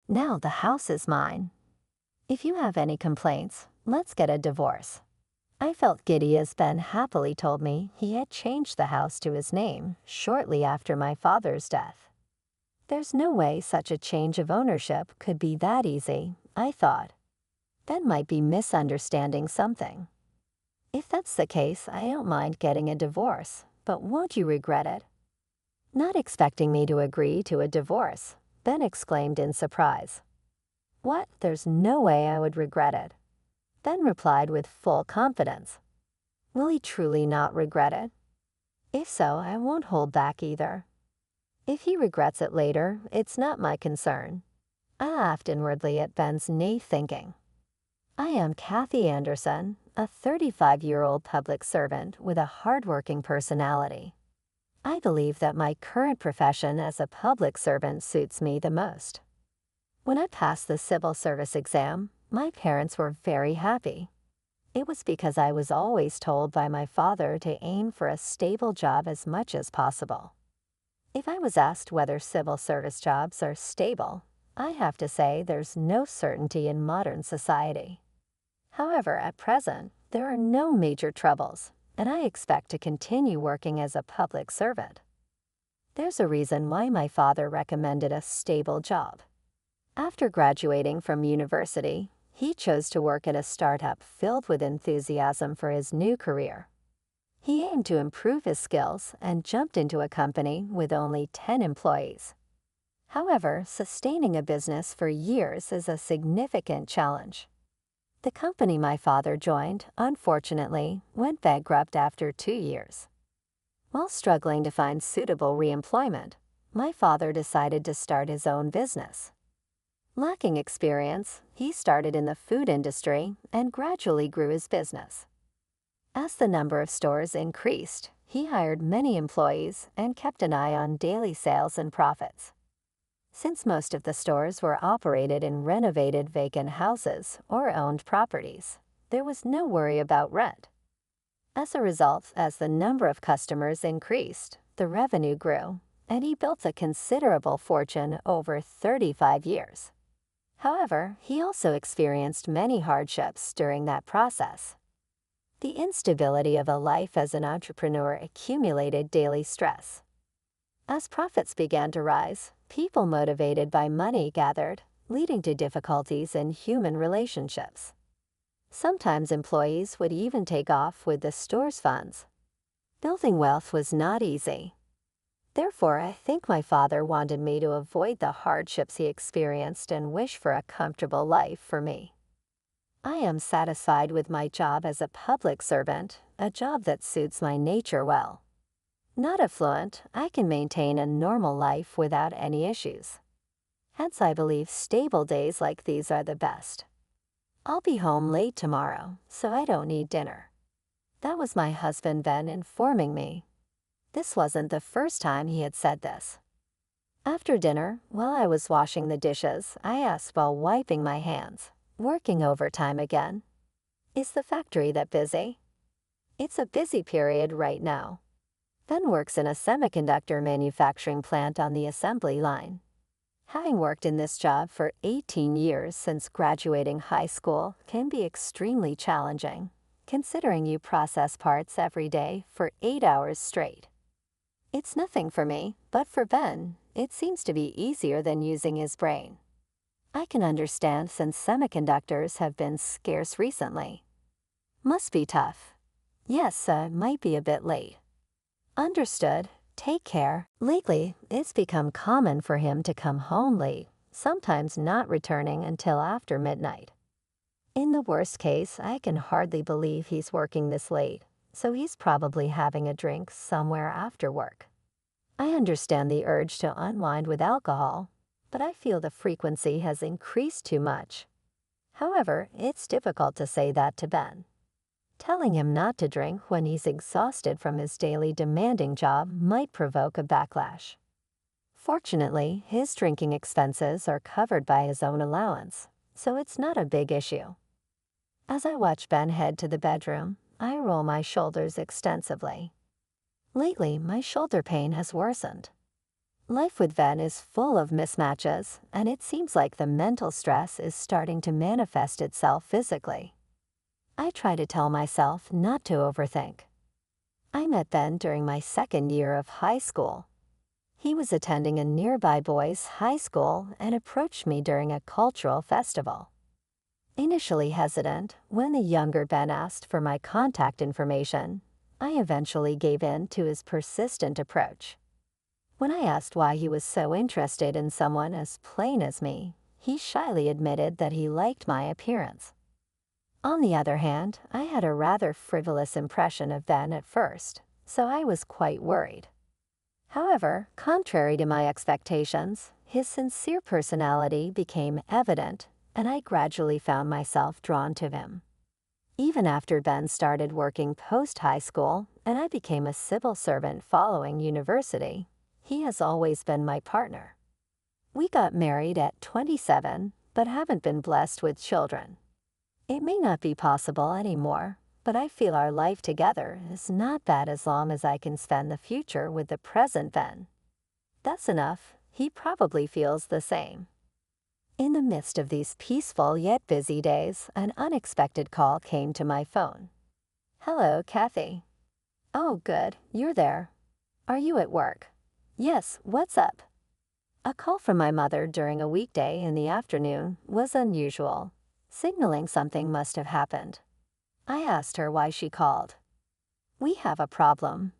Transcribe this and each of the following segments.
Now the house is mine. If you have any complaints, let's get a divorce. I felt giddy as Ben happily told me he had changed the house to his name shortly after my father's death. There's no way such a change of ownership could be that easy, I thought. Ben might be misunderstanding something. If that's the case, I don't mind getting a divorce, but won't you regret it? Not expecting me to agree to a divorce, Ben exclaimed in surprise. What? There's no way I would regret it. Ben replied with full confidence. Will he truly not regret it? If so, I won't hold back either. If he regrets it later, it's not my concern. I laughed inwardly at Ben's naïve thinking. I am Kathy Anderson, a 35-year-old public servant with a hardworking personality. I believe that my current profession as a public servant suits me the most. When I passed the civil service exam, my parents were very happy. It was because I was always told by my father to aim for a stable job as much as possible. If I was asked whether civil service jobs are stable, I have to say there's no certainty in modern society. However, at present, there are no major troubles, and I expect to continue working as a public servant. There's a reason why my father recommended a stable job. After graduating from university, he chose to work at a startup filled with enthusiasm for his new career. He aimed to improve his skills and jumped into a company with only 10 employees. However, sustaining a business for years is a significant challenge. The company my father joined, unfortunately, went bankrupt after 2 years. While struggling to find suitable reemployment, my father decided to start his own business. Lacking experience, he started in the food industry and gradually grew his business. As the number of stores increased, he hired many employees and kept an eye on daily sales and profits. Since most of the stores were operated in renovated vacant houses or owned properties, there was no worry about rent. As a result, as the number of customers increased, the revenue grew, and he built a considerable fortune over 35 years. However, he also experienced many hardships during that process. The instability of a life as an entrepreneur accumulated daily stress. As profits began to rise, people motivated by money gathered, leading to difficulties in human relationships. Sometimes employees would even take off with the store's funds. Building wealth was not easy. Therefore, I think my father wanted me to avoid the hardships he experienced and wish for a comfortable life for me. I am satisfied with my job as a public servant, a job that suits my nature well. Not affluent, I can maintain a normal life without any issues. Hence, I believe stable days like these are the best. I'll be home late tomorrow, so I don't need dinner. That was my husband Ben informing me. This wasn't the first time he had said this. After dinner, while I was washing the dishes, I asked while wiping my hands, working overtime again. Is the factory that busy? It's a busy period right now. Ben works in a semiconductor manufacturing plant on the assembly line. Having worked in this job for 18 years since graduating high school can be extremely challenging, considering you process parts every day for 8 hours straight. It's nothing for me, but for Ben, it seems to be easier than using his brain. I can understand since semiconductors have been scarce recently. Must be tough. Yes, might be a bit late. Understood. Take care. Lately, it's become common for him to come home late, sometimes not returning until after midnight. In the worst case, I can hardly believe he's working this late, so he's probably having a drink somewhere after work. I understand the urge to unwind with alcohol, but I feel the frequency has increased too much. However, it's difficult to say that to Ben. Telling him not to drink when he's exhausted from his daily demanding job might provoke a backlash. Fortunately, his drinking expenses are covered by his own allowance, so it's not a big issue. As I watch Ben head to the bedroom, I roll my shoulders extensively. Lately, my shoulder pain has worsened. Life with Ben is full of mismatches, and it seems like the mental stress is starting to manifest itself physically. I try to tell myself not to overthink. I met Ben during my second year of high school. He was attending a nearby boys' high school and approached me during a cultural festival. Initially hesitant, when the younger Ben asked for my contact information, I eventually gave in to his persistent approach. When I asked why he was so interested in someone as plain as me, he shyly admitted that he liked my appearance. On the other hand, I had a rather frivolous impression of Ben at first, so I was quite worried. However, contrary to my expectations, his sincere personality became evident, and I gradually found myself drawn to him. Even after Ben started working post-high school and I became a civil servant following university, he has always been my partner. We got married at 27, but haven't been blessed with children. It may not be possible anymore, but I feel our life together is not bad as long as I can spend the future with the present Ben. That's enough. He probably feels the same. In the midst of these peaceful yet busy days, an unexpected call came to my phone. "Hello, Kathy." "Oh, good, you're there. Are you at work?" "Yes, what's up?" A call from my mother during a weekday in the afternoon was unusual, signaling something must have happened. I asked her why she called. "We have a problem.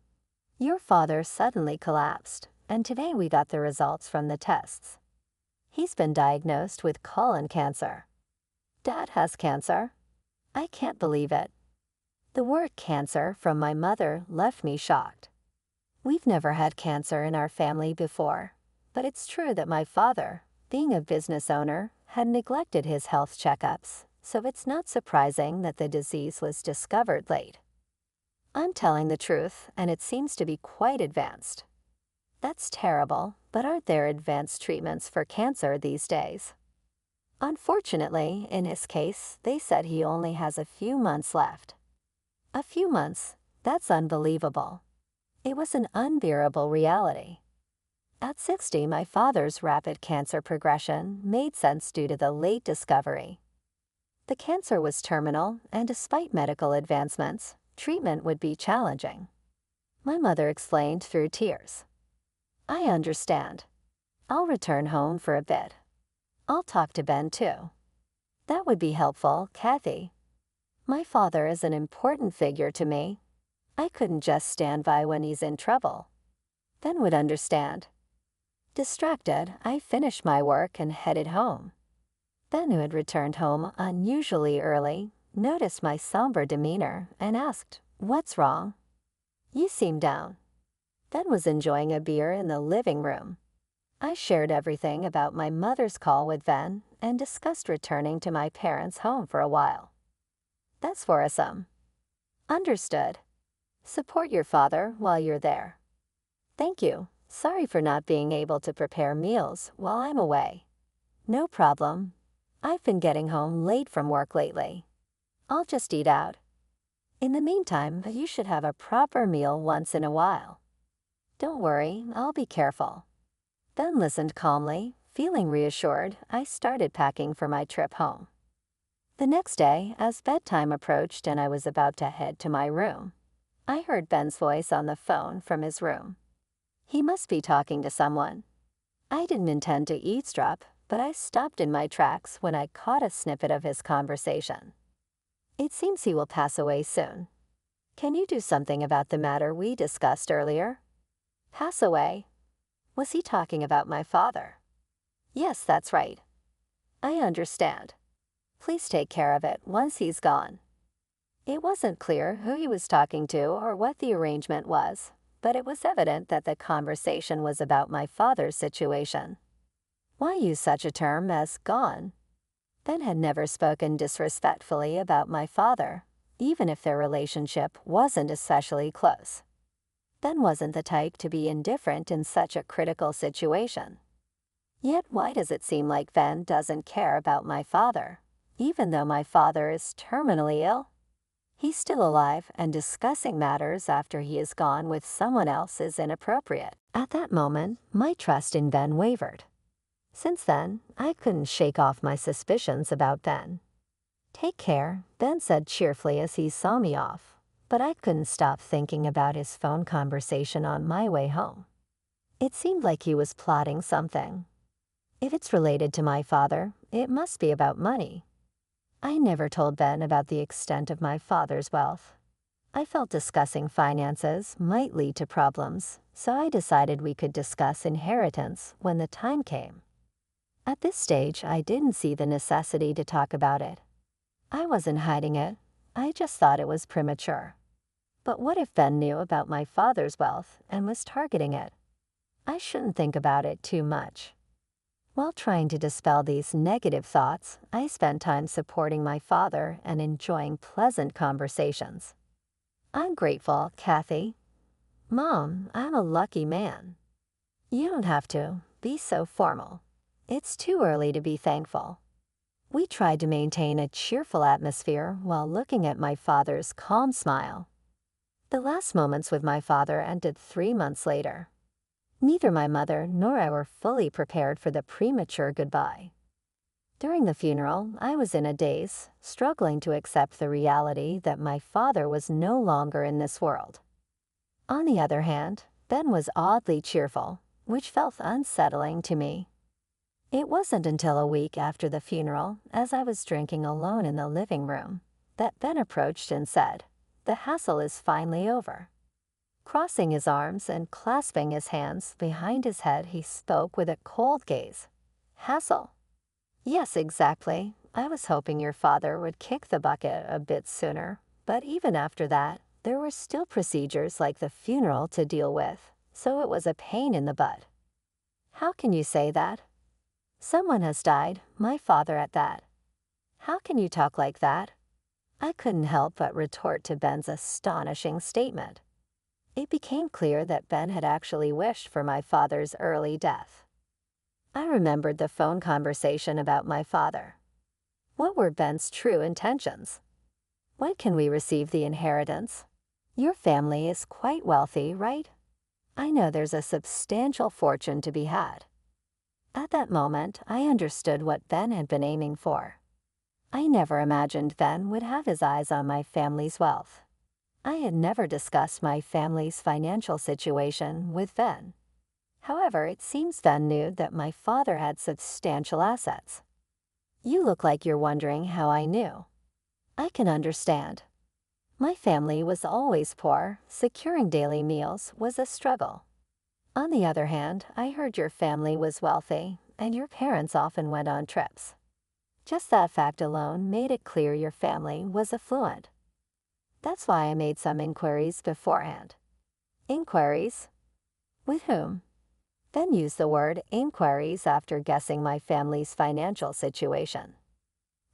Your father suddenly collapsed, and today we got the results from the tests. He's been diagnosed with colon cancer." "Dad has cancer?" I can't believe it. The word cancer from my mother left me shocked. We've never had cancer in our family before, but it's true that my father, being a business owner, had neglected his health checkups, so it's not surprising that the disease was discovered late. I'm telling the truth, and it seems to be quite advanced. That's terrible, but aren't there advanced treatments for cancer these days? Unfortunately, in his case, they said he only has a few months left. A few months? That's unbelievable. It was an unbearable reality. At 60, my father's rapid cancer progression made sense due to the late discovery. The cancer was terminal, and despite medical advancements, treatment would be challenging. My mother explained through tears. "I understand. I'll return home for a bit. I'll talk to Ben too." "That would be helpful, Kathy. My father is an important figure to me. I couldn't just stand by when he's in trouble. Ben would understand." Distracted, I finished my work and headed home. Ben, who had returned home unusually early, noticed my somber demeanor and asked, "What's wrong? You seem down." Ben was enjoying a beer in the living room. I shared everything about my mother's call with Ben and discussed returning to my parents' home for a while. "That's worrisome." "Understood. Support your father while you're there." "Thank you. Sorry for not being able to prepare meals while I'm away." "No problem. I've been getting home late from work lately. I'll just eat out." "In the meantime, you should have a proper meal once in a while." "Don't worry, I'll be careful." Ben listened calmly. Feeling reassured, I started packing for my trip home. The next day, as bedtime approached and I was about to head to my room, I heard Ben's voice on the phone from his room. He must be talking to someone. I didn't intend to eavesdrop, but I stopped in my tracks when I caught a snippet of his conversation. "It seems he will pass away soon. Can you do something about the matter we discussed earlier?" "Pass away?" Was he talking about my father? "Yes, that's right." "I understand. Please take care of it once he's gone." It wasn't clear who he was talking to or what the arrangement was, but it was evident that the conversation was about my father's situation. Why use such a term as gone? Ben had never spoken disrespectfully about my father, even if their relationship wasn't especially close. Ben wasn't the type to be indifferent in such a critical situation. Yet why does it seem like Ben doesn't care about my father, even though my father is terminally ill? He's still alive, and discussing matters after he is gone with someone else is inappropriate. At that moment, my trust in Ben wavered. Since then, I couldn't shake off my suspicions about Ben. "Take care," Ben said cheerfully as he saw me off, but I couldn't stop thinking about his phone conversation on my way home. It seemed like he was plotting something. If it's related to my father, it must be about money. I never told Ben about the extent of my father's wealth. I felt discussing finances might lead to problems, so I decided we could discuss inheritance when the time came. At this stage, I didn't see the necessity to talk about it. I wasn't hiding it, I just thought it was premature. But what if Ben knew about my father's wealth and was targeting it? I shouldn't think about it too much. While trying to dispel these negative thoughts, I spent time supporting my father and enjoying pleasant conversations. "I'm grateful, Kathy." "Mom, I'm a lucky man." "You don't have to be so formal. It's too early to be thankful." We tried to maintain a cheerful atmosphere while looking at my father's calm smile. The last moments with my father ended 3 months later. Neither my mother nor I were fully prepared for the premature goodbye. During the funeral, I was in a daze, struggling to accept the reality that my father was no longer in this world. On the other hand, Ben was oddly cheerful, which felt unsettling to me. It wasn't until a week after the funeral, as I was drinking alone in the living room, that Ben approached and said, "The hassle is finally over." Crossing his arms and clasping his hands behind his head, he spoke with a cold gaze. "Hassle?" "Yes, exactly. I was hoping your father would kick the bucket a bit sooner, but even after that, there were still procedures like the funeral to deal with, so it was a pain in the butt." "How can you say that?" "Someone has died, my father at that." "How can you talk like that?" I couldn't help but retort to Ben's astonishing statement. It became clear that Ben had actually wished for my father's early death. I remembered the phone conversation about my father. What were Ben's true intentions? "When can we receive the inheritance? Your family is quite wealthy, right? I know there's a substantial fortune to be had." At that moment, I understood what Ben had been aiming for. I never imagined Ben would have his eyes on my family's wealth. I had never discussed my family's financial situation with Ben. However, it seems Ben knew that my father had substantial assets. "You look like you're wondering how I knew." I can understand. My family was always poor. Securing daily meals was a struggle. On the other hand, I heard your family was wealthy, and your parents often went on trips. Just that fact alone made it clear your family was affluent. That's why I made some inquiries beforehand. "Inquiries? With whom?" Ben used the word inquiries after guessing my family's financial situation.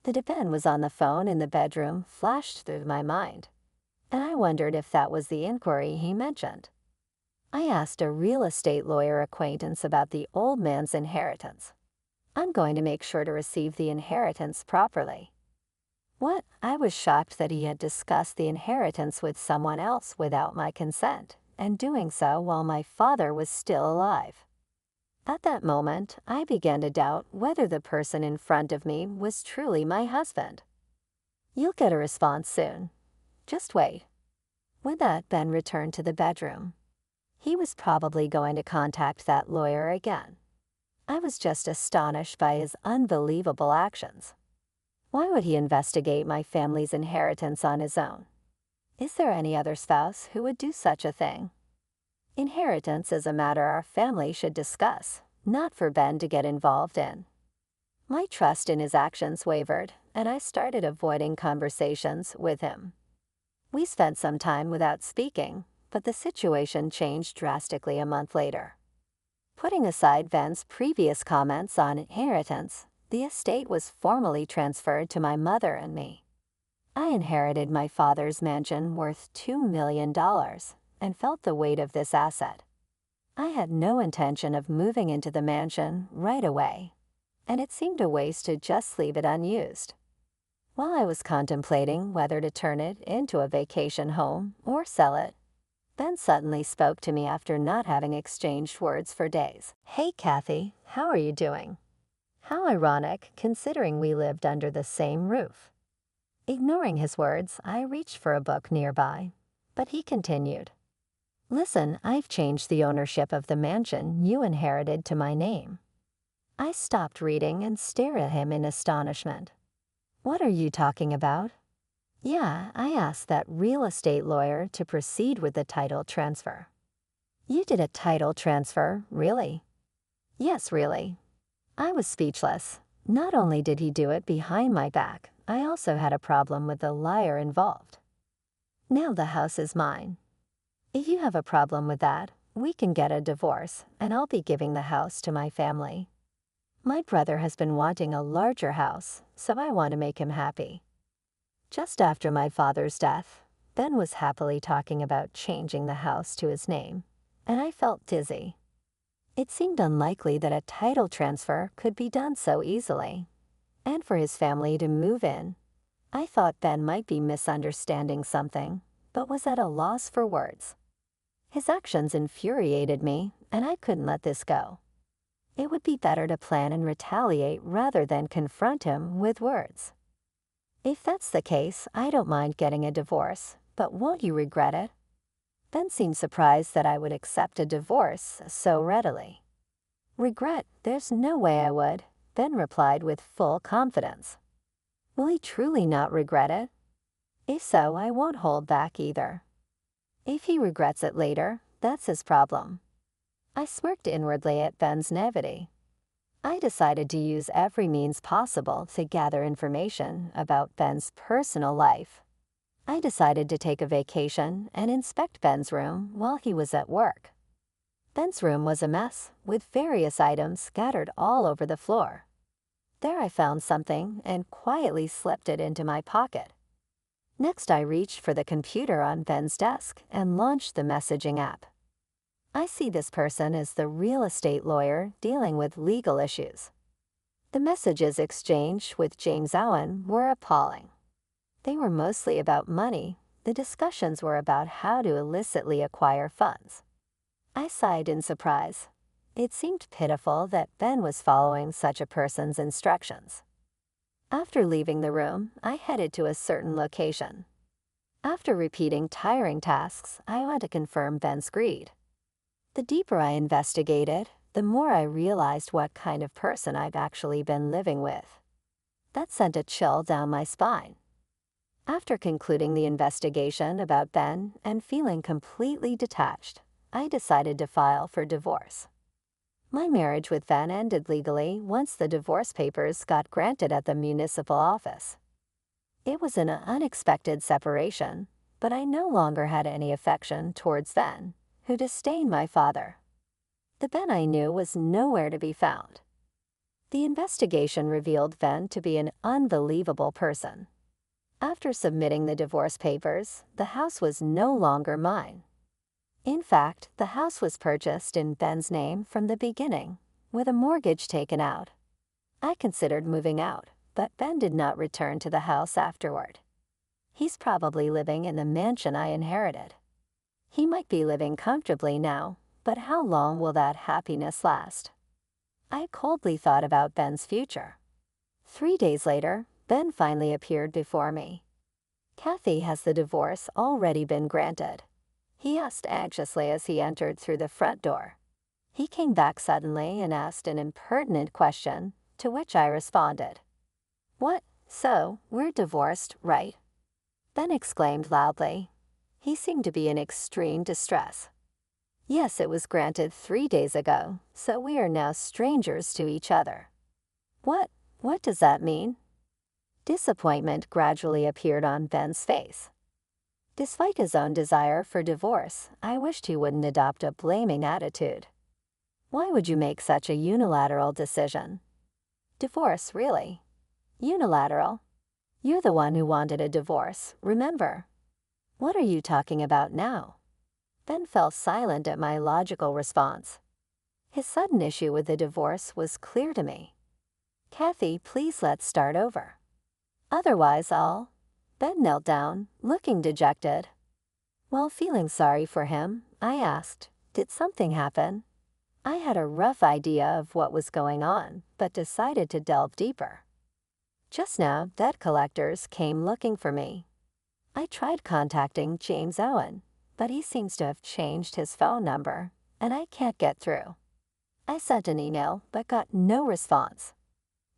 The Ben was on the phone in the bedroom flashed through my mind, and I wondered if that was the inquiry he mentioned. I asked a real estate lawyer acquaintance about the old man's inheritance. I'm going to make sure to receive the inheritance properly. What? I was shocked that he had discussed the inheritance with someone else without my consent, and doing so while my father was still alive. At that moment, I began to doubt whether the person in front of me was truly my husband. "You'll get a response soon. Just wait." With that, Ben returned to the bedroom. He was probably going to contact that lawyer again. I was just astonished by his unbelievable actions. Why would he investigate my family's inheritance on his own? Is there any other spouse who would do such a thing? Inheritance is a matter our family should discuss, not for Ben to get involved in. My trust in his actions wavered, and I started avoiding conversations with him. We spent some time without speaking, but the situation changed drastically a month later. Putting aside Ben's previous comments on inheritance, the estate was formally transferred to my mother and me. I inherited my father's mansion worth $2 million and felt the weight of this asset. I had no intention of moving into the mansion right away, and it seemed a waste to just leave it unused. While I was contemplating whether to turn it into a vacation home or sell it, Ben suddenly spoke to me after not having exchanged words for days. "Hey, Kathy, how are you doing?" How ironic, considering we lived under the same roof. Ignoring his words, I reached for a book nearby, but he continued. "Listen, I've changed the ownership of the mansion you inherited to my name." I stopped reading and stared at him in astonishment. "What are you talking about?" "Yeah, I asked that real estate lawyer to proceed with the title transfer." "You did a title transfer, really?" "Yes, really." I was speechless. Not only did he do it behind my back, I also had a problem with the liar involved. "Now the house is mine. If you have a problem with that, we can get a divorce, and I'll be giving the house to my family. My brother has been wanting a larger house, so I want to make him happy." Just after my father's death, Ben was happily talking about changing the house to his name, and I felt dizzy. It seemed unlikely that a title transfer could be done so easily, and for his family to move in. I thought Ben might be misunderstanding something, but was at a loss for words. His actions infuriated me, and I couldn't let this go. It would be better to plan and retaliate rather than confront him with words. "If that's the case, I don't mind getting a divorce, but won't you regret it?" Ben seemed surprised that I would accept a divorce so readily. "Regret? There's no way I would," Ben replied with full confidence. "Will he truly not regret it?" "If so, I won't hold back either." "If he regrets it later, that's his problem." I smirked inwardly at Ben's naivety. I decided to use every means possible to gather information about Ben's personal life. I decided to take a vacation and inspect Ben's room while he was at work. Ben's room was a mess, with various items scattered all over the floor. There I found something and quietly slipped it into my pocket. Next, I reached for the computer on Ben's desk and launched the messaging app. I see this person as the real estate lawyer dealing with legal issues. The messages exchanged with James Owen were appalling. They were mostly about money. The discussions were about how to illicitly acquire funds. I sighed in surprise. It seemed pitiful that Ben was following such a person's instructions. After leaving the room, I headed to a certain location. After repeating tiring tasks, I went to confirm Ben's greed. The deeper I investigated, the more I realized what kind of person I've actually been living with. That sent a chill down my spine. After concluding the investigation about Ben and feeling completely detached, I decided to file for divorce. My marriage with Ben ended legally once the divorce papers got granted at the municipal office. It was an unexpected separation, but I no longer had any affection towards Ben, who disdained my father. The Ben I knew was nowhere to be found. The investigation revealed Ben to be an unbelievable person. After submitting the divorce papers, the house was no longer mine. In fact, the house was purchased in Ben's name from the beginning, with a mortgage taken out. I considered moving out, but Ben did not return to the house afterward. He's probably living in the mansion I inherited. He might be living comfortably now, but how long will that happiness last? I coldly thought about Ben's future. 3 days later, Ben finally appeared before me. "Kathy, has the divorce already been granted?" he asked anxiously as he entered through the front door. He came back suddenly and asked an impertinent question, to which I responded. "What? So, we're divorced, right?" Ben exclaimed loudly. He seemed to be in extreme distress. "Yes, it was granted 3 days ago, so we are now strangers to each other." What does that mean?" Disappointment gradually appeared on Ben's face. Despite his own desire for divorce, I wished he wouldn't adopt a blaming attitude. "Why would you make such a unilateral decision?" "Divorce, really? Unilateral? You're the one who wanted a divorce, remember?" "What are you talking about now?" Ben fell silent at my logical response. His sudden issue with the divorce was clear to me. "Kathy, please let's start over. Otherwise Ben knelt down, looking dejected. While feeling sorry for him, I asked, "Did something happen?" I had a rough idea of what was going on, but decided to delve deeper. Just now, debt collectors came looking for me. I tried contacting James Owen, but he seems to have changed his phone number, and I can't get through. I sent an email, but got no response.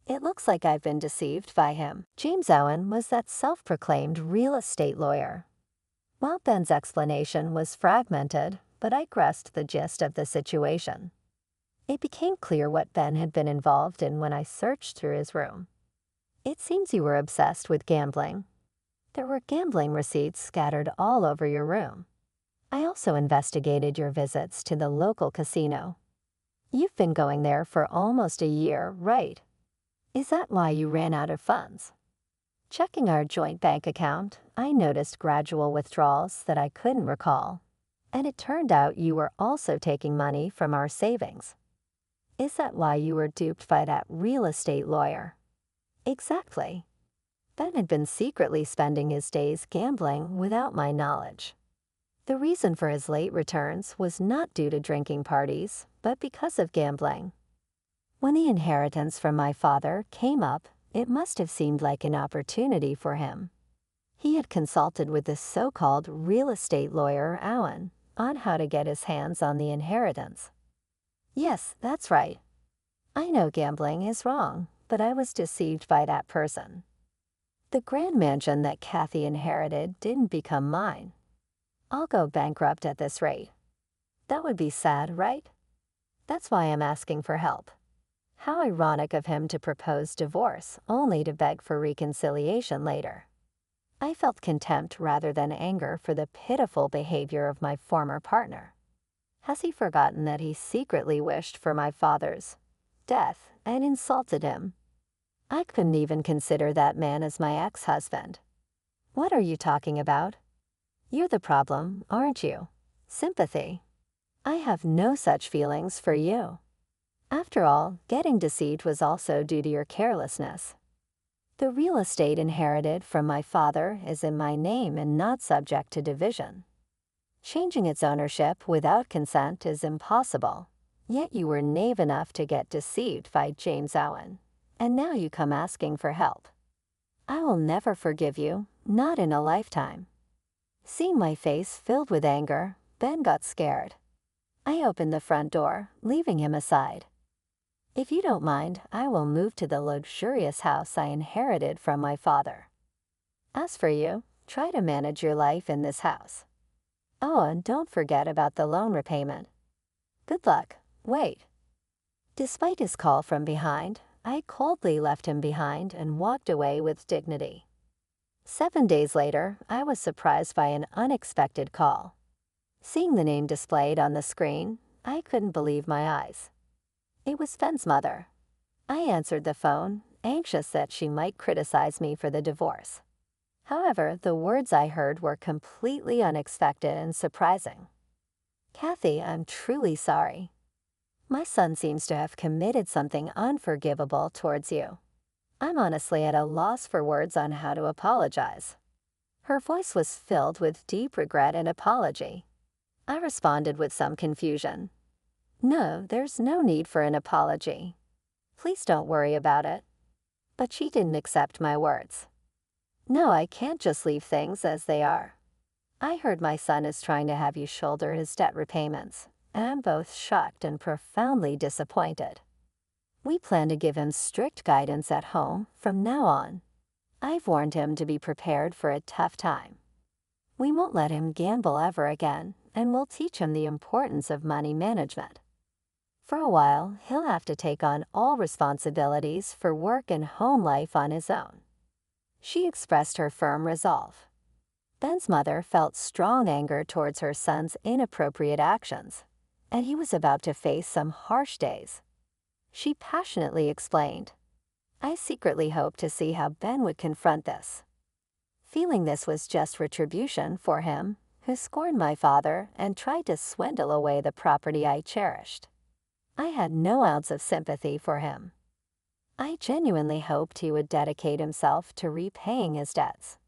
It looks like I've been deceived by him. James Owen was that self-proclaimed real estate lawyer. While Ben's explanation was fragmented, but I grasped the gist of the situation. It became clear what Ben had been involved in when I searched through his room. It seems you were obsessed with gambling. There were gambling receipts scattered all over your room. I also investigated your visits to the local casino. You've been going there for almost a year, right? Is that why you ran out of funds? Checking our joint bank account, I noticed gradual withdrawals that I couldn't recall, and it turned out you were also taking money from our savings. Is that why you were duped by that real estate lawyer? Exactly. Ben had been secretly spending his days gambling without my knowledge. The reason for his late returns was not due to drinking parties, but because of gambling. When the inheritance from my father came up, it must have seemed like an opportunity for him. He had consulted with this so-called real estate lawyer, Owen, on how to get his hands on the inheritance. Yes, that's right. I know gambling is wrong, but I was deceived by that person. The grand mansion that Kathy inherited didn't become mine. I'll go bankrupt at this rate. That would be sad, right? That's why I'm asking for help. How ironic of him to propose divorce only to beg for reconciliation later. I felt contempt rather than anger for the pitiful behavior of my former partner. Has he forgotten that he secretly wished for my father's death and insulted him? I couldn't even consider that man as my ex-husband. What are you talking about? You're the problem, aren't you? Sympathy. I have no such feelings for you. After all, getting deceived was also due to your carelessness. The real estate inherited from my father is in my name and not subject to division. Changing its ownership without consent is impossible, yet you were knave enough to get deceived by James Owen, and now you come asking for help. I will never forgive you, not in a lifetime. Seeing my face filled with anger, Ben got scared. I opened the front door, leaving him aside. If you don't mind, I will move to the luxurious house I inherited from my father. As for you, try to manage your life in this house. Oh, and don't forget about the loan repayment. Good luck. Wait. Despite his call from behind, I coldly left him behind and walked away with dignity. 7 days later, I was surprised by an unexpected call. Seeing the name displayed on the screen, I couldn't believe my eyes. It was Ben's mother. I answered the phone, anxious that she might criticize me for the divorce. However, the words I heard were completely unexpected and surprising. Kathy, I'm truly sorry. My son seems to have committed something unforgivable towards you. I'm honestly at a loss for words on how to apologize. Her voice was filled with deep regret and apology. I responded with some confusion. No, there's no need for an apology. Please don't worry about it. But she didn't accept my words. No, I can't just leave things as they are. I heard my son is trying to have you shoulder his debt repayments, and I'm both shocked and profoundly disappointed. We plan to give him strict guidance at home from now on. I've warned him to be prepared for a tough time. We won't let him gamble ever again, and we'll teach him the importance of money management. For a while, he'll have to take on all responsibilities for work and home life on his own. She expressed her firm resolve. Ben's mother felt strong anger towards her son's inappropriate actions, and he was about to face some harsh days. She passionately explained, I secretly hoped to see how Ben would confront this. Feeling this was just retribution for him, who scorned my father and tried to swindle away the property I cherished. I had no ounce of sympathy for him. I genuinely hoped he would dedicate himself to repaying his debts.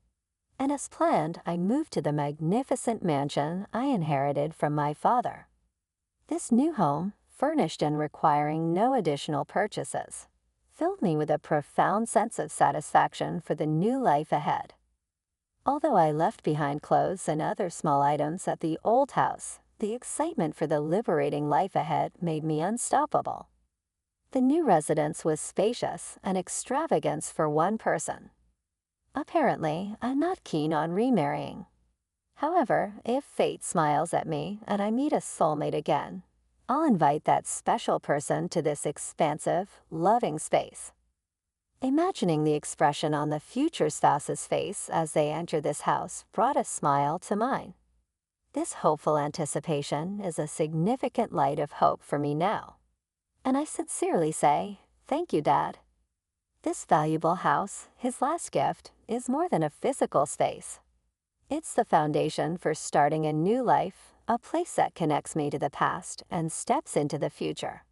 And as planned, I moved to the magnificent mansion I inherited from my father. This new home, furnished and requiring no additional purchases, filled me with a profound sense of satisfaction for the new life ahead. Although I left behind clothes and other small items at the old house, the excitement for the liberating life ahead made me unstoppable. The new residence was spacious and extravagant for one person. Apparently, I'm not keen on remarrying. However, if fate smiles at me and I meet a soulmate again, I'll invite that special person to this expansive, loving space. Imagining the expression on the future spouse's face as they enter this house brought a smile to mine. This hopeful anticipation is a significant light of hope for me now. And I sincerely say, thank you, Dad. This valuable house, his last gift, is more than a physical space. It's the foundation for starting a new life, a place that connects me to the past and steps into the future.